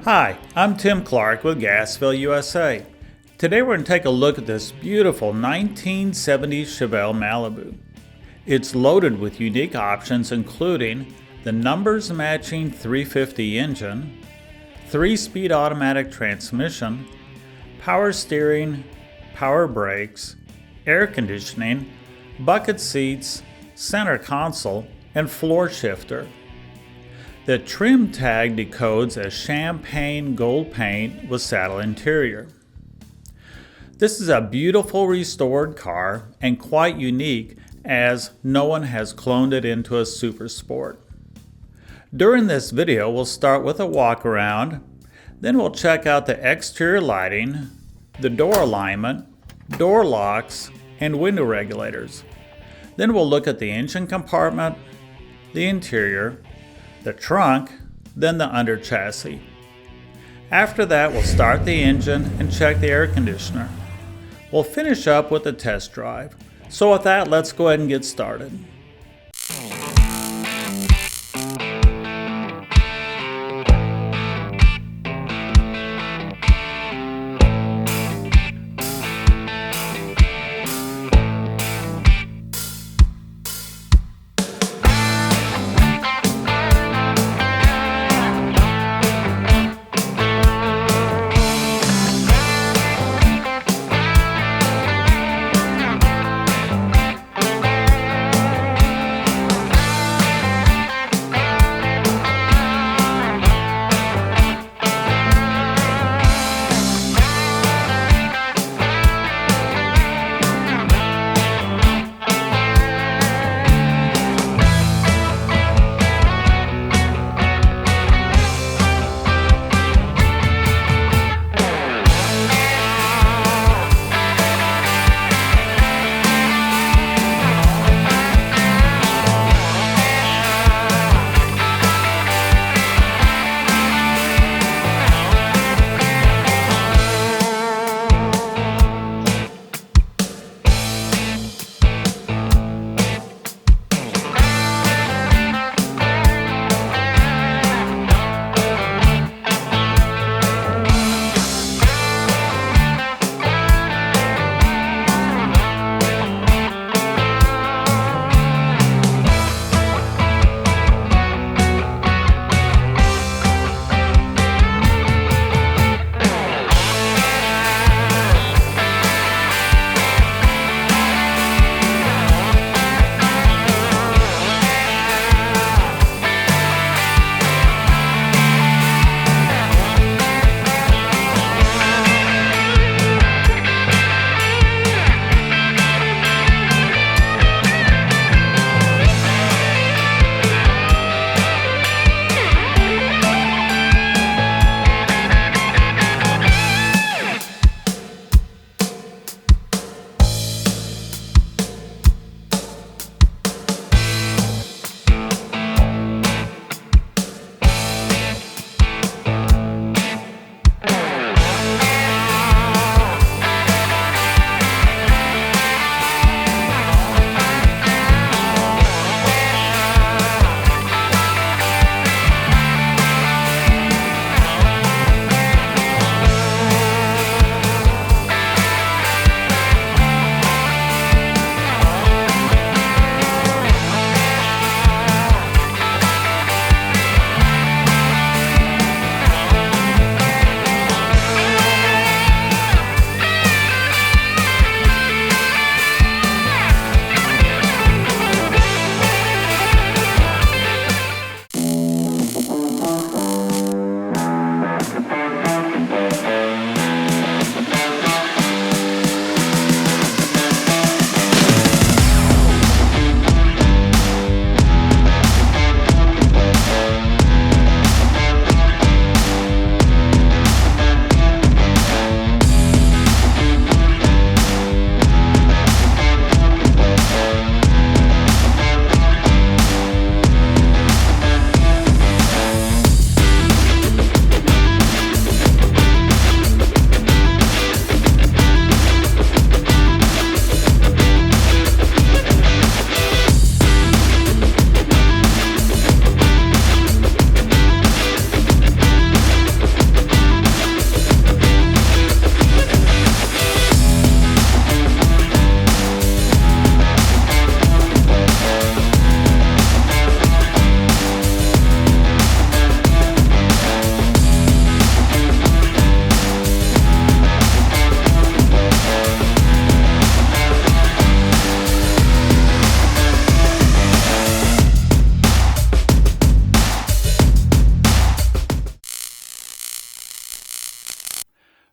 Hi, I'm Tim Clark with Gasville, USA. Today we're going to take a look at this beautiful 1970s Chevelle Malibu. It's loaded with unique options including the numbers matching 350 engine, 3-speed automatic transmission, power steering, power brakes, air conditioning, bucket seats, center console, and floor shifter. The trim tag decodes as champagne gold paint with saddle interior. This is a beautiful restored car and quite unique as no one has cloned it into a super sport. During this video, we'll start with a walk around, then we'll check out the exterior lighting, the door alignment, door locks, and window regulators. Then we'll look at the engine compartment, the interior, the trunk, then the under chassis. After that, we'll start the engine and check the air conditioner. We'll finish up with a test drive. So with that, let's go ahead and get started.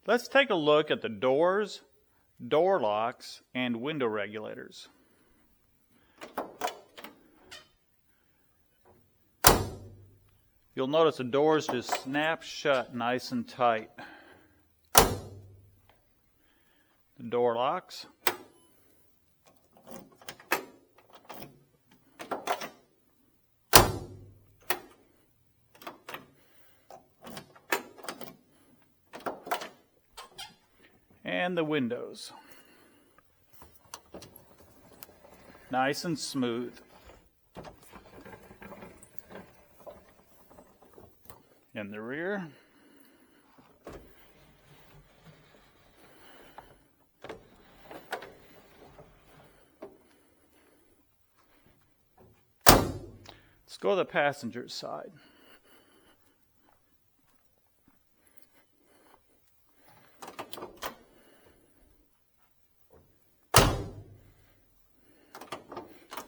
Let's take a look at the doors, door locks, and window regulators. You'll notice the doors just snap shut nice and tight. The door locks. And the windows. Nice and smooth. In the rear. Let's go to the passenger side.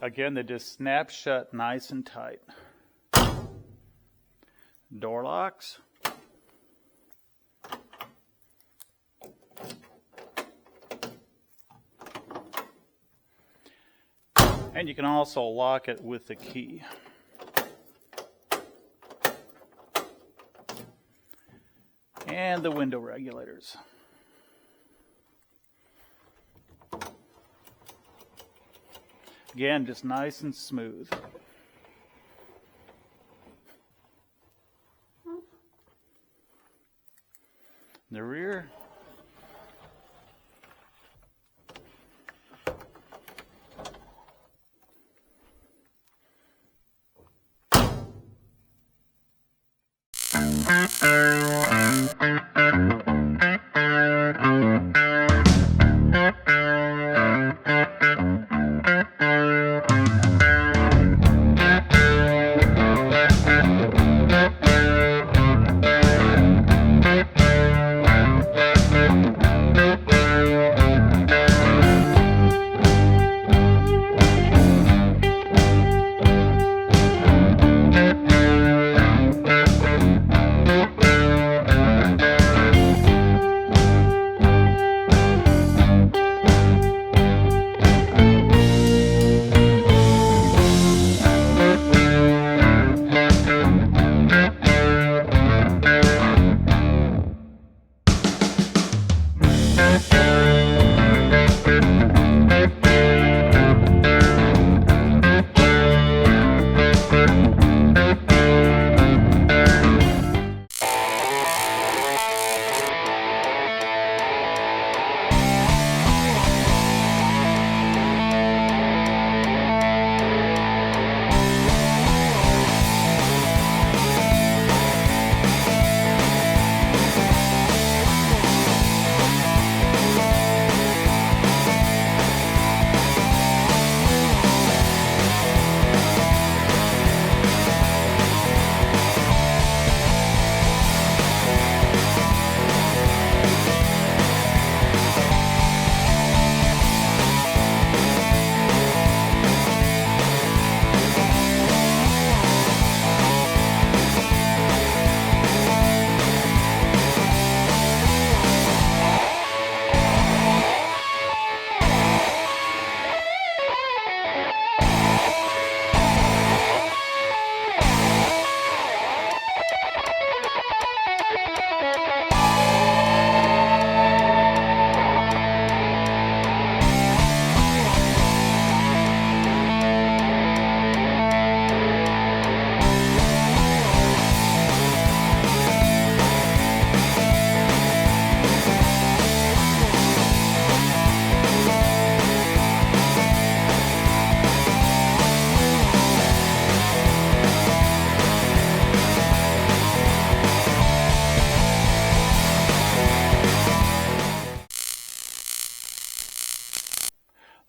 Again, they just snap shut nice and tight. Door locks. And you can also lock it with the key. And the window regulators. Again, just nice and smooth. The rear.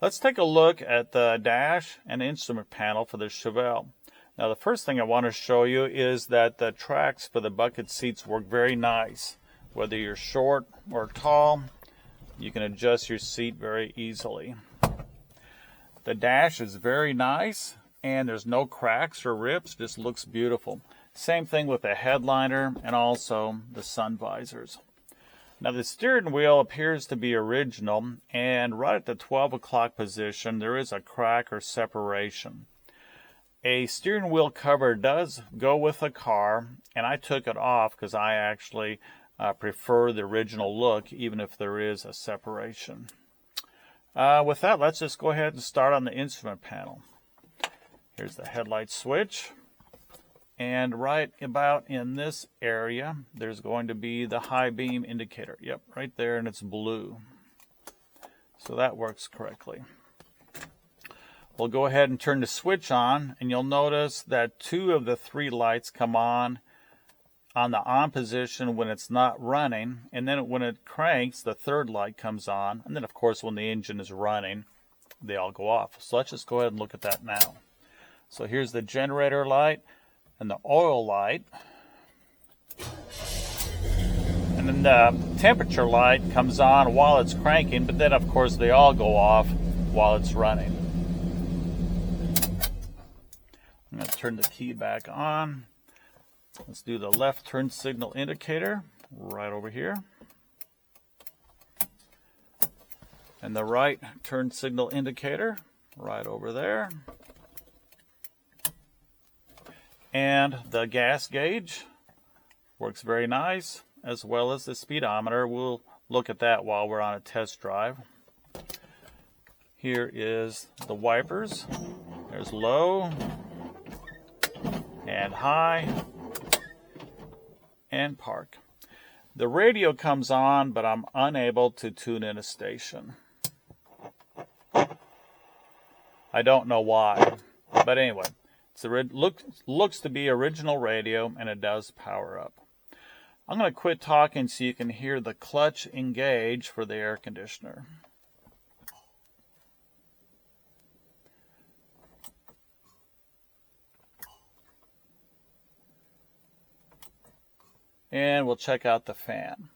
Let's take a look at the dash and instrument panel for the Chevelle. Now the first thing I want to show you is that the tracks for the bucket seats work very nice. Whether you're short or tall, you can adjust your seat very easily. The dash is very nice and there's no cracks or rips, just looks beautiful. Same thing with the headliner and also the sun visors. Now the steering wheel appears to be original, and right at the 12 o'clock position there is a crack or separation. A steering wheel cover does go with the car, and I took it off because I actually prefer the original look even if there is a separation. With that, let's just go ahead and start on the instrument panel. Here's the headlight switch. And right about in this area, there's going to be the high beam indicator. Yep, right there, and it's blue. So that works correctly. We'll go ahead and turn the switch on, and you'll notice that 2 of the 3 lights come on the on position when it's not running, and then when it cranks, the 3rd light comes on, and then of course when the engine is running, they all go off. So let's just go ahead and look at that now. So here's the generator light and the oil light, and then the temperature light comes on while it's cranking, but then of course they all go off while it's running. I'm going to turn the key back on. Let's do the left turn signal indicator right over here, and the right turn signal indicator right over there. And the gas gauge works very nice, as well as the speedometer. We'll look at that while we're on a test drive. Here is the wipers. There's low and high and park. The radio comes on, but I'm unable to tune in a station. I don't know why, but anyway. Looks to be original radio, and it does power up. I'm going to quit talking so you can hear the clutch engage for the air conditioner. And we'll check out the fan.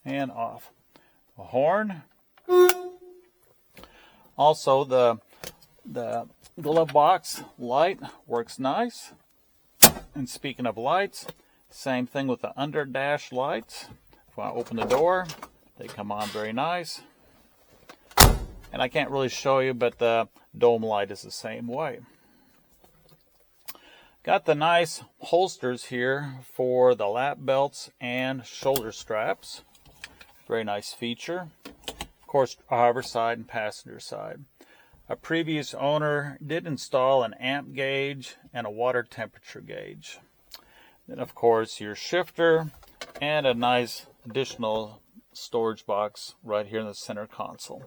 And off. A horn. Also, the glove box light works nice. And speaking of lights, same thing with the under dash lights. If I open the door, they come on very nice. And I can't really show you, but the dome light is the same way. Got the nice holsters here for the lap belts and shoulder straps. Very nice feature. Of course, driver side and passenger side. A previous owner did install an amp gauge and a water temperature gauge. Then, of course, your shifter and a nice additional storage box right here in the center console.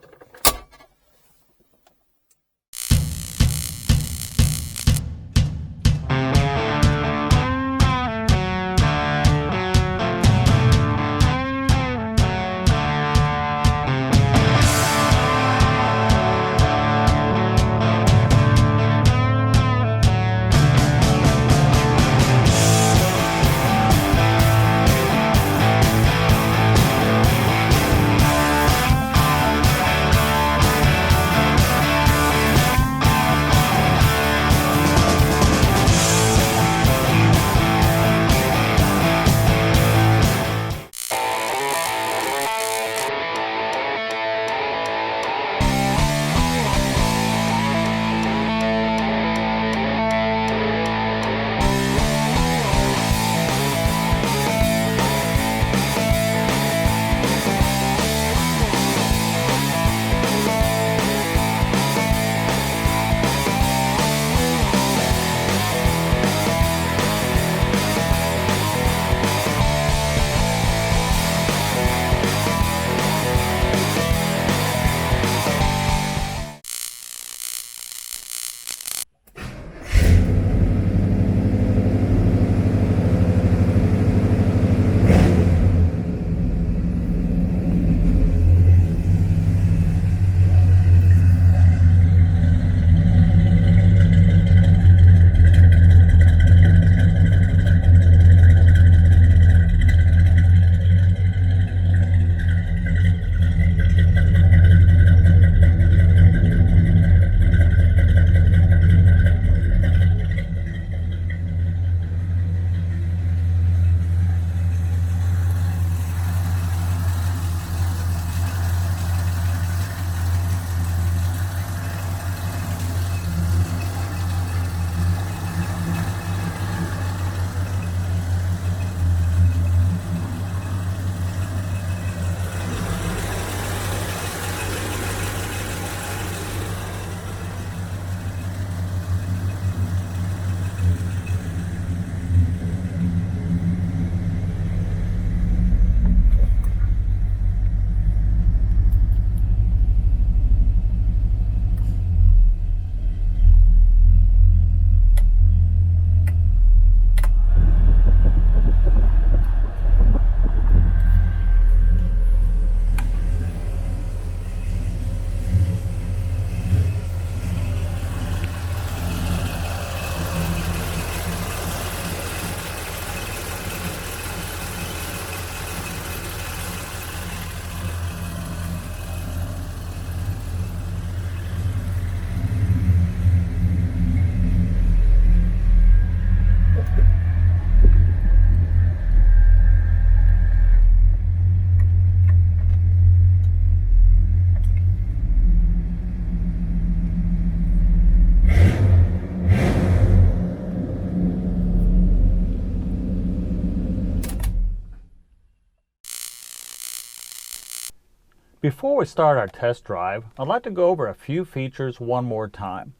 Before we start our test drive, I'd like to go over a few features one more time.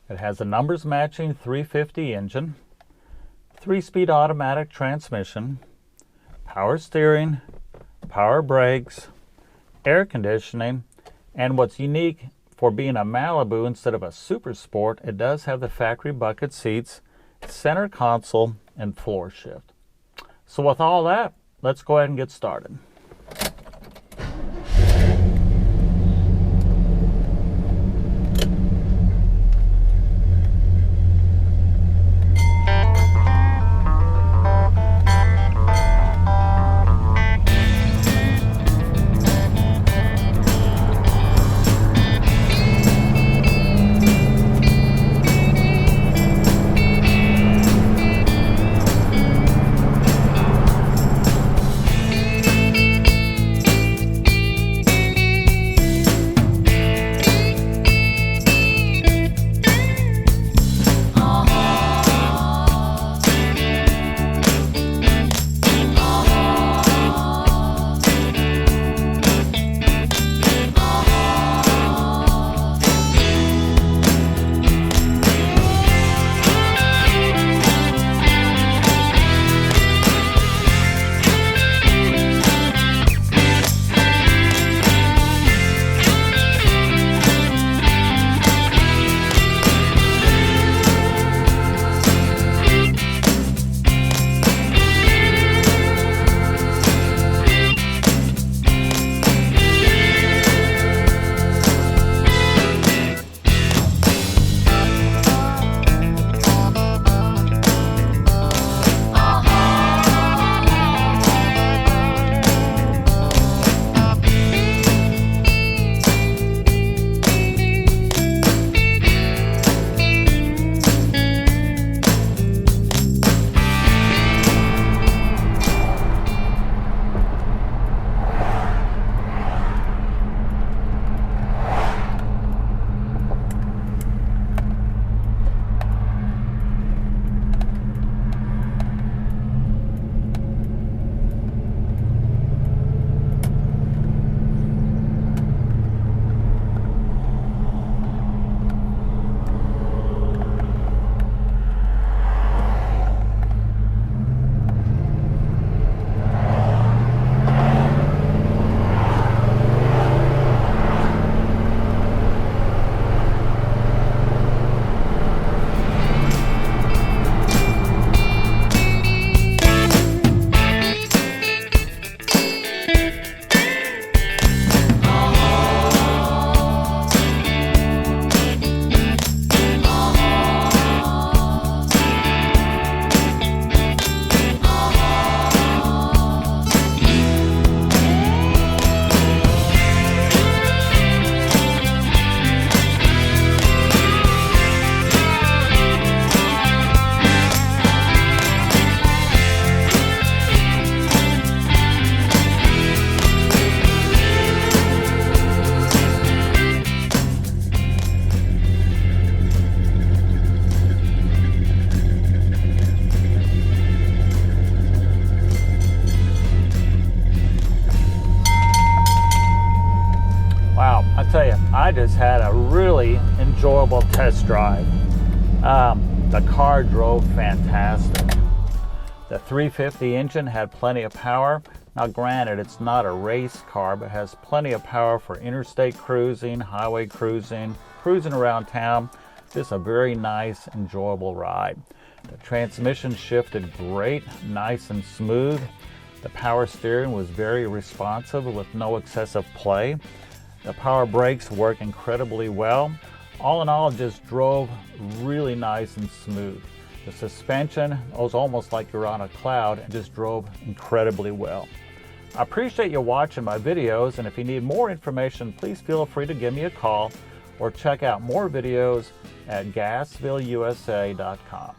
It has a numbers matching 350 engine, 3-speed automatic transmission, power steering, power brakes, air conditioning, and what's unique for being a Malibu instead of a Super Sport, it does have the factory bucket seats, center console, and floor shift. So with all that, let's go ahead and get started. Tell you, I just had a really enjoyable test drive. The car drove fantastic. The 350 engine had plenty of power. Now granted, it's not a race car, but has plenty of power for interstate cruising, highway cruising, cruising around town. Just a very nice, enjoyable ride. The transmission shifted great, nice and smooth. The power steering was very responsive with no excessive play. The power brakes work incredibly well. All in all, just drove really nice and smooth. The suspension was almost like you're on a cloud and just drove incredibly well. I appreciate you watching my videos, and if you need more information, please feel free to give me a call or check out more videos at gasvillusa.com.